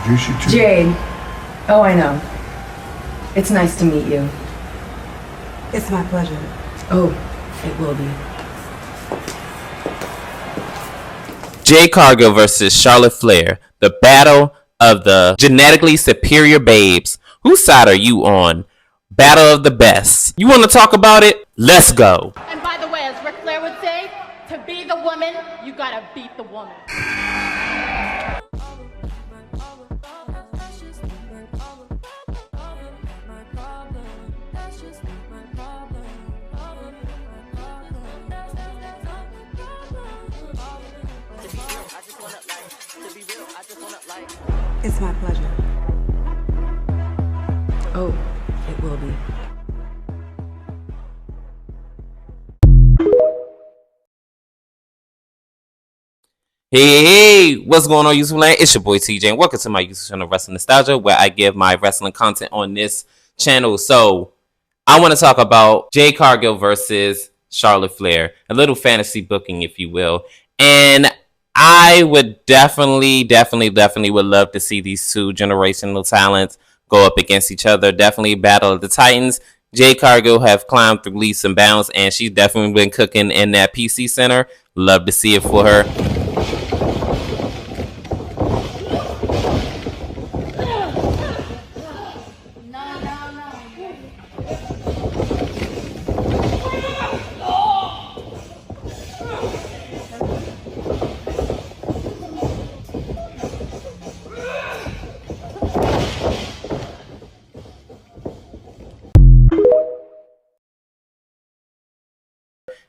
introduce you to? Jade. Oh, I know. It's nice to meet you. It's my pleasure. Oh, it will be. Jade Cargill versus Charlotte Flair. The battle of the genetically superior babes. Whose side are you on? Battle of the best. You want to talk about it? Let's go. And by the way, as Ric Flair would say, to be the woman, you gotta beat the woman. It's my pleasure. Oh, it will be. Hey, what's going on, YouTube land? It's your boy TJ, and welcome to my YouTube channel, Wrestling Nostalgia, where I give my wrestling content on this channel. So, I want to talk about Jade Cargill versus Charlotte Flair, a little fantasy booking, if you will. And I would definitely would love to see these two generational talents go up against each other. Definitely battle of the Titans. Jade Cargill have climbed through leaps and bounds, and she's definitely been cooking in that PC Center. Love to see it for her.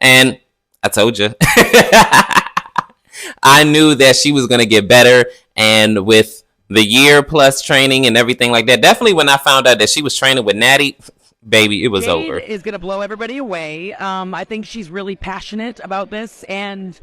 And I told you, I knew that she was going to get better. And with the year plus training and everything like that, definitely when I found out that she was training with Natty, baby, it was Jade over. Is going to blow everybody away. I think she's really passionate about this, and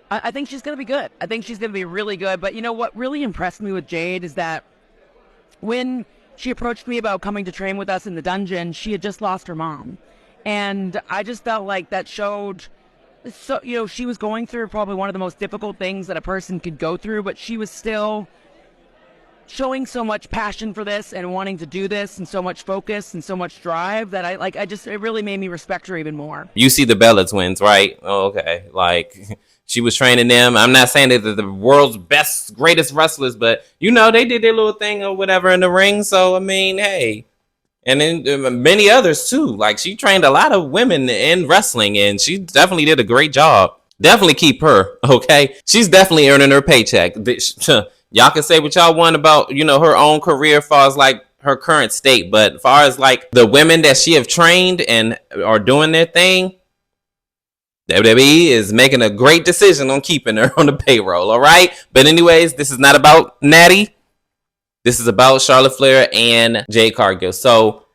I think she's going to be good. I think she's going to be really good. But you know what really impressed me with Jade is that when she approached me about coming to train with us in the dungeon, she had just lost her mom. And I just felt like that showed, so you know, she was going through probably one of the most difficult things that a person could go through, but she was still showing so much passion for this and wanting to do this and so much focus and so much drive that it really made me respect her even more. You see the Bella twins, right? Oh, okay. Like, she was training them. I'm not saying that they're the world's best, greatest wrestlers, but, you know, they did their little thing or whatever in the ring. So, I mean, hey. And then many others, too. Like, she trained a lot of women in wrestling, and she definitely did a great job. Definitely keep her, okay? She's definitely earning her paycheck. Y'all can say what y'all want about, you know, her own career as far as, like, her current state. But as far as, like, the women that she have trained and are doing their thing, WWE is making a great decision on keeping her on the payroll, all right? But anyways, this is not about Natty. This is about Charlotte Flair and Jade Cargill. So,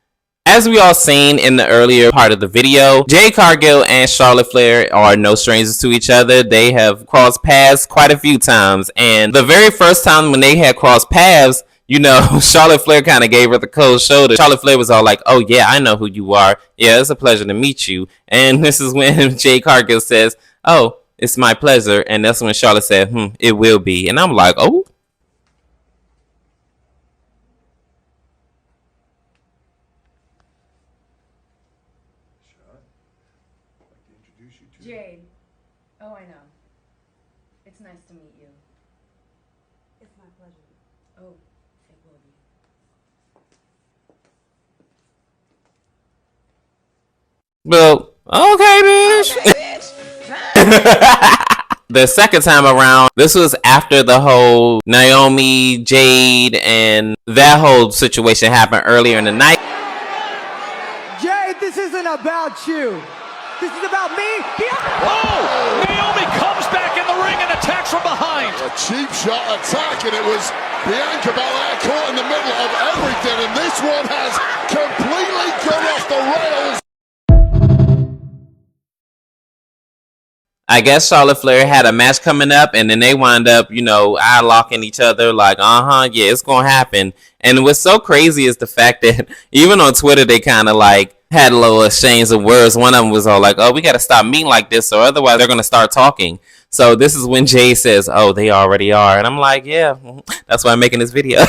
as we all seen in the earlier part of the video, Jade Cargill and Charlotte Flair are no strangers to each other. They have crossed paths quite a few times. And the very first time when they had crossed paths, you know, Charlotte Flair kind of gave her the cold shoulder. Charlotte Flair was all like, oh, yeah, I know who you are. Yeah, it's a pleasure to meet you. And this is when Jade Cargill says, oh, it's my pleasure. And that's when Charlotte said, it will be. And I'm like, oh. Jade. Oh, I know. It's nice to meet you. It's my pleasure. Oh, it will be. Well, okay, bitch. The second time around, this was after the whole Naomi, Jade, and that whole situation happened earlier in the night. Jade, this isn't about you. This is about me. Oh! Naomi comes back in the ring and attacks from behind. A cheap shot attack, and it was Bianca Belair caught in the middle of everything, and this one has completely gone off the rails. I guess Charlotte Flair had a match coming up, and then they wind up, you know, eye-locking each other like, yeah, it's going to happen. And what's so crazy is the fact that even on Twitter, they kind of like had a little exchange of words. One of them was all like, "Oh, we got to stop meeting like this, or otherwise they're gonna start talking." So this is when Jay says, "Oh, they already are," and I'm like, "Yeah, that's why I'm making this video."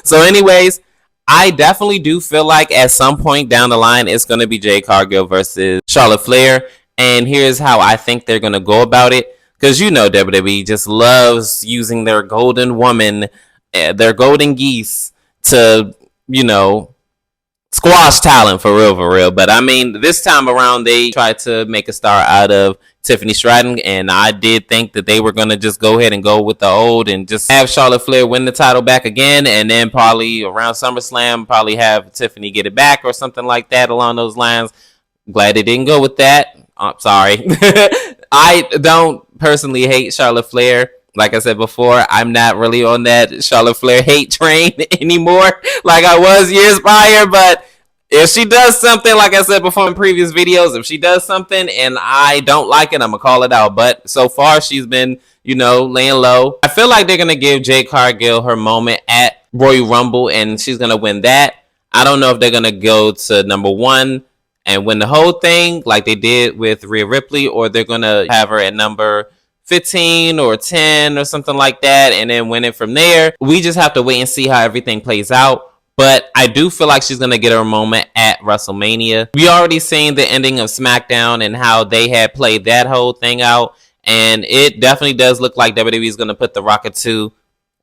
So, anyways, I definitely do feel like at some point down the line, it's gonna be Jade Cargill versus Charlotte Flair, and here's how I think they're gonna go about it. Because you know WWE just loves using their golden woman, their golden geese to, squash talent for real. But I mean, this time around, they tried to make a star out of Tiffany Stratton, and I did think that they were going to just go ahead and go with the old and just have Charlotte Flair win the title back again, and then probably around SummerSlam, probably have Tiffany get it back or something like that along those lines. Glad they didn't go with that. I'm sorry. I don't personally hate Charlotte Flair. Like I said before, I'm not really on that Charlotte Flair hate train anymore like I was years prior. But if she does something, like I said before in previous videos, if she does something and I don't like it, I'm going to call it out. But so far, she's been, laying low. I feel like they're going to give Jade Cargill her moment at Royal Rumble, and she's going to win that. I don't know if they're going to go to number 1 and win the whole thing like they did with Rhea Ripley, or they're going to have her at number 15 or 10 or something like that and then win it from there. We just have to wait and see how everything plays out. But I do feel like she's going to get her moment at WrestleMania. We already seen the ending of SmackDown and how they had played that whole thing out. And it definitely does look like WWE is going to put the Rocket to...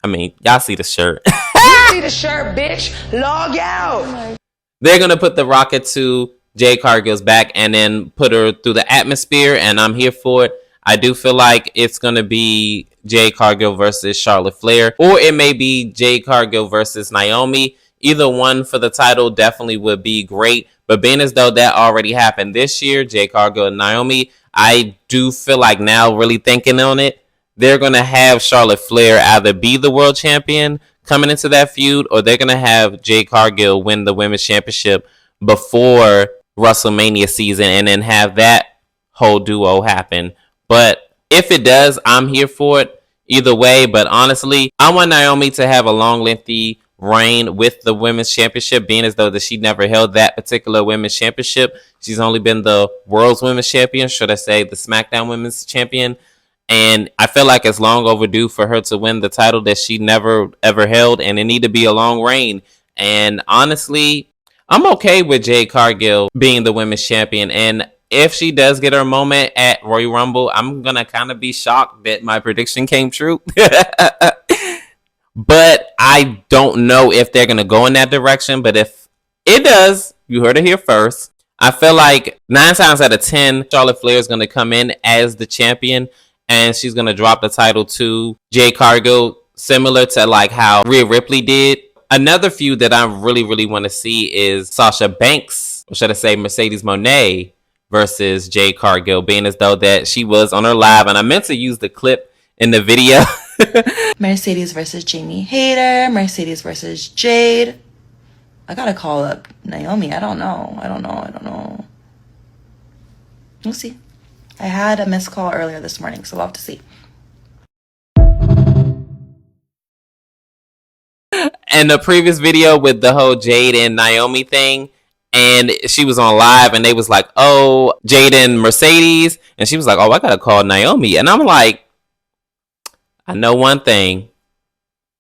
I mean, y'all see the shirt. You see the shirt, bitch. Log out. They're going to put the Rocket to Jade Cargill's back and then put her through the atmosphere, and I'm here for it. I do feel like it's going to be Jade Cargill versus Charlotte Flair, or it may be Jade Cargill versus Naomi. Either one for the title definitely would be great, but being as though that already happened this year, Jade Cargill and Naomi, I do feel like now really thinking on it, they're going to have Charlotte Flair either be the world champion coming into that feud, or they're going to have Jade Cargill win the women's championship before WrestleMania season and then have that whole duo happen. But if it does, I'm here for it either way. But honestly, I want Naomi to have a long, lengthy reign with the women's championship, being as though that she never held that particular women's championship. She's only been the world's women's champion, should I say the SmackDown women's champion. And I feel like it's long overdue for her to win the title that she never ever held, and it need to be a long reign. And honestly, I'm okay with Jade Cargill being the women's champion. And if she does get her moment at Royal Rumble, I'm going to kind of be shocked that my prediction came true. But I don't know if they're going to go in that direction. But if it does, you heard it here first. I feel like 9 times out of 10, Charlotte Flair is going to come in as the champion, and she's going to drop the title to Jade Cargill, similar to like how Rhea Ripley did. Another feud that I really want to see is Sasha Banks, or should I say Mercedes Moné versus Jade Cargill, being as though that she was on her live, and I meant to use the clip in the video. Mercedes versus Jamie Hayter, Mercedes versus Jade. I gotta call up Naomi. I don't know. We'll see. I had a missed call earlier this morning, so we'll have to see. And the previous video with the whole Jade and Naomi thing, and she was on live and they was like, oh, Jade and Mercedes, and she was like, oh, I gotta call Naomi. And I'm like, I know one thing,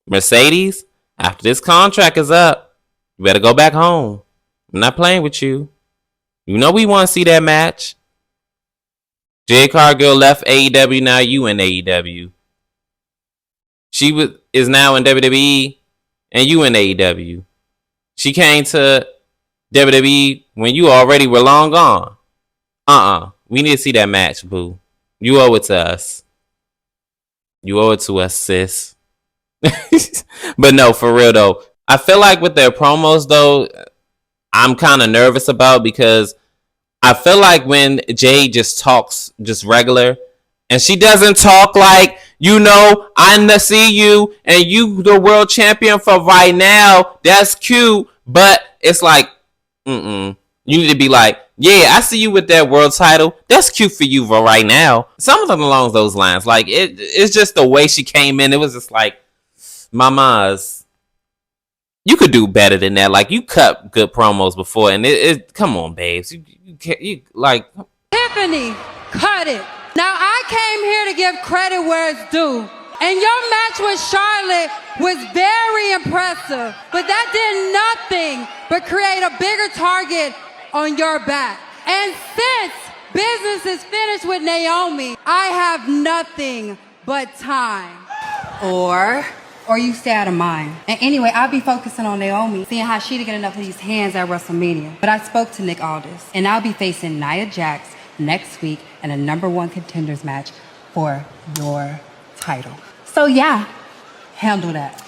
Mercedes, after this contract is up, you better go back home. I'm not playing with you. You know we want to see that match. Jade Cargill left AEW, now you in AEW. She is now in WWE, and you in AEW. She came to WWE when you already were long gone. We need to see that match, boo. You owe it to us. You owe it to us, sis. But no, for real though. I feel like with their promos though, I'm kind of nervous about, because I feel like when Jade just talks just regular, and she doesn't talk like, I see you and you the world champion for right now. That's cute. But it's like, you need to be like, yeah, I see you with that world title. That's cute for you for right now. Something along those lines. Like, it's just the way she came in. It was just like, mamas, you could do better than that. Like, you cut good promos before, and it come on, babes. You can't, you like. Tiffany, cut it. Now, I came here to give credit where it's due. And your match with Charlotte was very impressive. But that did nothing but create a bigger target on your back. And since business is finished with Naomi, I have nothing but time. Or you stay out of mine. And anyway, I'll be focusing on Naomi, seeing how she didn't get enough of these hands at WrestleMania. But I spoke to Nick Aldis, and I'll be facing Nia Jax next week in a #1 contenders match for your title. So yeah, handle that.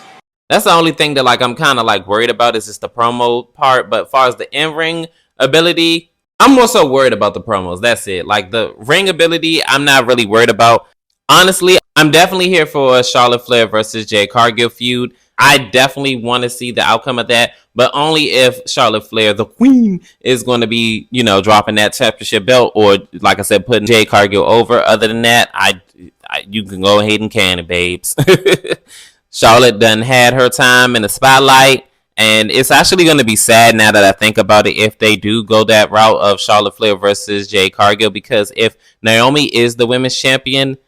That's the only thing that like I'm kind of like worried about is just the promo part. But as far as the in-ring ability, I'm more so worried about the promos. That's it. Like the ring ability, I'm not really worried about. Honestly, I'm definitely here for a Charlotte Flair versus Jade Cargill feud. I definitely want to see the outcome of that, but only if Charlotte Flair, the queen, is going to be, you know, dropping that championship belt, or like I said, putting Jade Cargill over. Other than that, you can go ahead and can it, babes. Charlotte done had her time in the spotlight, and it's actually going to be sad now that I think about it if they do go that route of Charlotte Flair versus Jade Cargill, because if Naomi is the women's champion,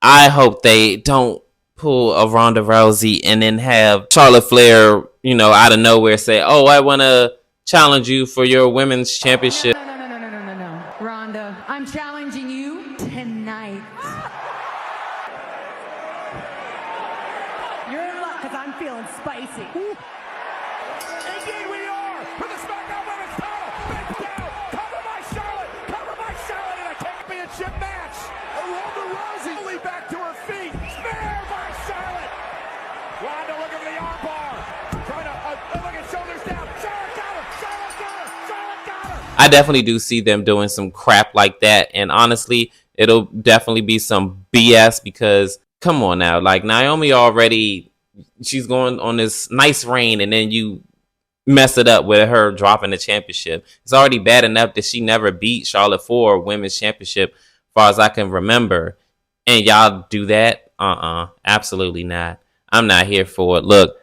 I hope they don't pull a Ronda Rousey and then have Charlotte Flair, you know, out of nowhere say, "Oh, I want to challenge you for your women's championship." No. Ronda, I'm challenging you tonight. You're in luck because I'm feeling spicy. Indeed we are. For the SmackDown Women's title. Big down. Cover my Charlotte in a championship match. Ronda Rousey only back to her feet. Spear by Charlotte. Ronda looking for the armbar. Trying to look at shoulders down. Charlotte got her. I definitely do see them doing some crap like that, and honestly, it'll definitely be some BS because come on now, like Naomi already, she's going on this nice reign, and then you mess it up with her dropping the championship. It's already bad enough that she never beat Charlotte for a women's championship, as far as I can remember, and y'all do that? Absolutely not. I'm not here for it. Look,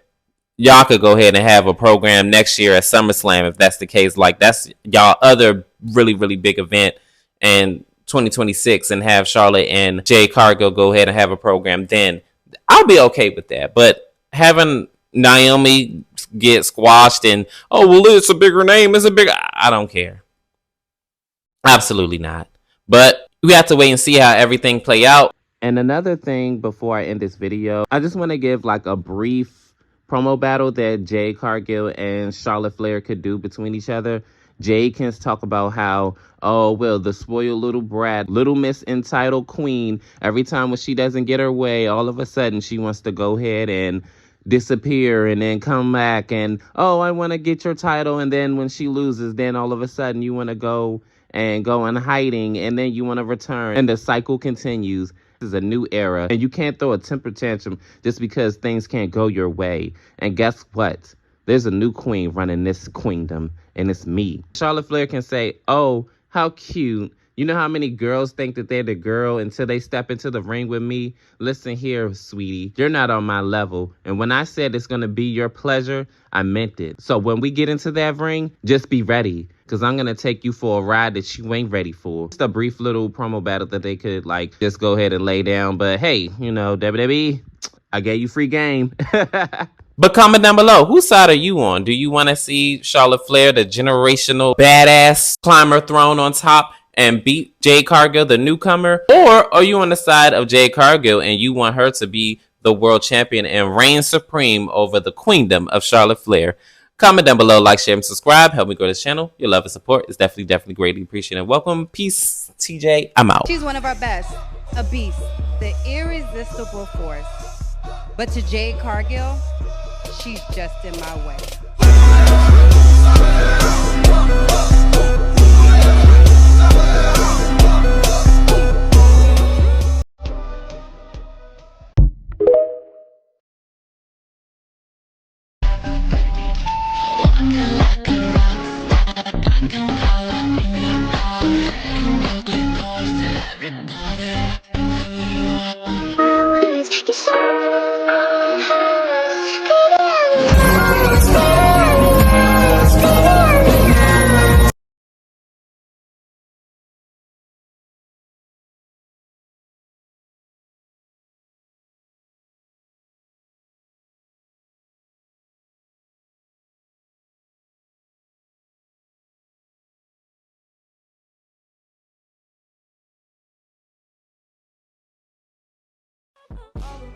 y'all could go ahead and have a program next year at SummerSlam if that's the case. Like, that's y'all other really, really big event in 2026, and have Charlotte and Jade Cargill go ahead and have a program then. I'll be okay with that. But having Naomi get squashed and, oh, well, it's a bigger name, it's a bigger... I don't care. Absolutely not. But we have to wait and see how everything play out. And another thing before I end this video, I just want to give like a brief promo battle that Jade Cargill and Charlotte Flair could do between each other. Jade can talk about how, oh, well, the spoiled little brat, little Miss Entitled Queen, every time when she doesn't get her way, all of a sudden she wants to go ahead and disappear and then come back and, oh, I want to get your title. And then when she loses, then all of a sudden you want to go in hiding, and then you want to return, and the cycle continues. This is a new era, and you can't throw a temper tantrum just because things can't go your way. And guess what? There's a new queen running this queendom, and it's me. Charlotte Flair can say, oh, how cute. You know how many girls think that they're the girl until they step into the ring with me? Listen here, sweetie. You're not on my level. And when I said it's going to be your pleasure, I meant it. So when we get into that ring, just be ready, because I'm going to take you for a ride that you ain't ready for. Just a brief little promo battle that they could, like, just go ahead and lay down. But hey, you know, WWE, I gave you free game. But comment down below, whose side are you on? Do you want to see Charlotte Flair, the generational badass, climb her throne on top and beat Jade Cargill, the newcomer? Or are you on the side of Jade Cargill and you want her to be the world champion and reign supreme over the queendom of Charlotte Flair? Comment down below, like, share, and subscribe. Help me grow this channel. Your love and support is definitely greatly appreciated. Welcome. Peace. TJ, I'm out. She's one of our best, a beast, the irresistible force. But to Jade Cargill, she's just in my way. You're so all around.